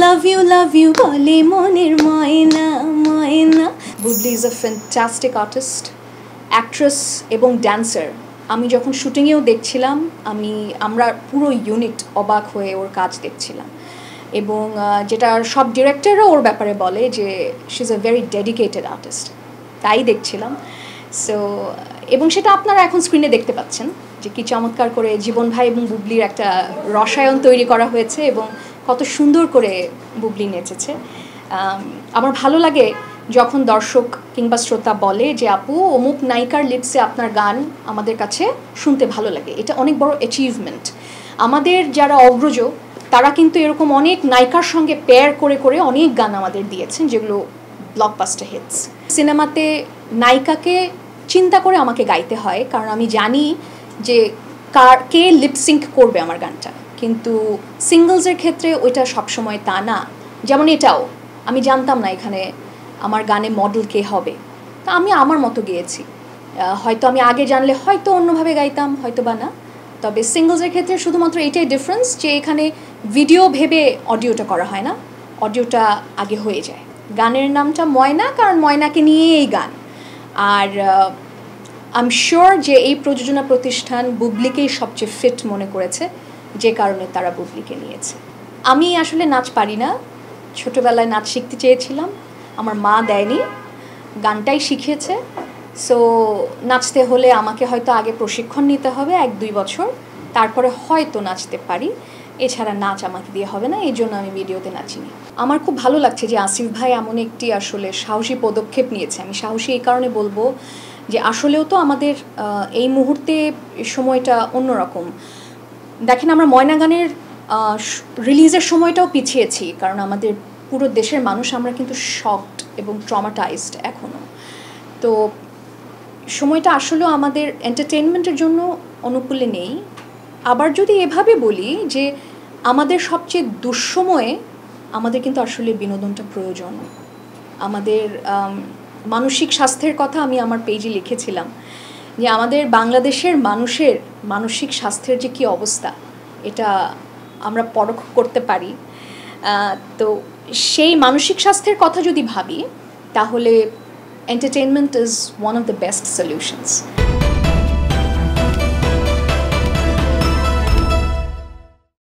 love you bole moner moyna moyna. Bubli is a fantastic artist, actress এবং dancer. আমি যখন শুটিংয়েও দেখছিলাম আমরা পুরো ইউনিট অবাক হয়ে ওর কাজ দেখছিলাম এবং যেটা সব ডিরেক্টররা ওর ব্যাপারে বলে যে she is a very dedicated artist, তাই দেখছিলাম। সো এবং সেটা আপনারা এখন স্ক্রিনে দেখতে পাচ্ছেন যে কি চমৎকার করে জীবন ভাই এবং বুবলির একটা রসায়ন তৈরি করা হয়েছে এবং কত সুন্দর করে বুবলি নেচেছে। আমার ভালো লাগে যখন দর্শক কিংবা শ্রোতা বলে যে আপু অমুক নায়িকার লিপসে আপনার গান আমাদের কাছে শুনতে ভালো লাগে, এটা অনেক বড় অ্যাচিভমেন্ট। আমাদের যারা অগ্রজ তারা কিন্তু এরকম অনেক নায়িকার সঙ্গে পেয়ার করে করে অনেক গান আমাদের দিয়েছেন যেগুলো ব্লকবাস্টার হিটস। সিনেমাতে নায়িকাকে চিন্তা করে আমাকে গাইতে হয় কারণ আমি জানি যে কে লিপসিঙ্ক করবে আমার গানটা, কিন্তু সিঙ্গলসের ক্ষেত্রে ওইটা সবসময় তা না। যেমন এটাও আমি জানতাম না এখানে আমার গানে মডেল কে হবে, তা আমি আমার মতো গেয়েছি। হয়তো আমি আগে জানলে হয়তো অন্যভাবে গাইতাম, হয়তো বা না। তবে সিঙ্গলসের ক্ষেত্রে শুধুমাত্র এটাই ডিফারেন্স যে এখানে ভিডিও ভেবে অডিওটা করা হয় না, অডিওটা আগে হয়ে যায়। গানের নামটা ময়না কারণ ময়নাকে নিয়ে এই গান। আর আই এম শিওর যে এই প্রযোজনা প্রতিষ্ঠান বুবলিকেই সবচেয়ে ফিট মনে করেছে, যে কারণে তারা বুবলিকে নিয়েছে। আমি আসলে নাচ পারি না, ছোটোবেলায় নাচ শিখতে চেয়েছিলাম, আমার মা দেয়নি, গানটাই শিখিয়েছে। সো নাচতে হলে আমাকে হয়তো আগে প্রশিক্ষণ নিতে হবে 1-2 বছর, তারপরে হয়তো নাচতে পারি, এছাড়া নাচ আমাকে দিয়ে হবে না, এই জন্য আমি ভিডিওতে নাচিনি। আমার খুব ভালো লাগছে যে আসিফ ভাই এমন একটি আসলে সাহসী পদক্ষেপ নিয়েছে। আমি সাহসী এই কারণে বলবো যে আসলেও তো আমাদের এই মুহূর্তে সময়টা অন্যরকম। দেখেন আমরা ময়না গানের রিলিজের সময়টাও পিছিয়েছি কারণ আমাদের পুরো দেশের মানুষ আমরা কিন্তু শকড এবং ট্রমাটাইজড এখনও। তো সময়টা আসলেও আমাদের এন্টারটেনমেন্টের জন্য অনুকূলে নেই। আবার যদি এভাবে বলি যে আমাদের সবচেয়ে দুঃসময়ে আমাদের কিন্তু আসলে বিনোদনটা প্রয়োজন। আমাদের মানসিক স্বাস্থ্যের কথা আমি আমার পেজে লিখেছিলাম যে আমাদের বাংলাদেশের মানুষের মানসিক স্বাস্থ্যের যে কী অবস্থা এটা আমরা পরখ করতে পারি। তো সেই মানসিক স্বাস্থ্যের কথা যদি ভাবি তাহলে entertainment is one of the best solutions.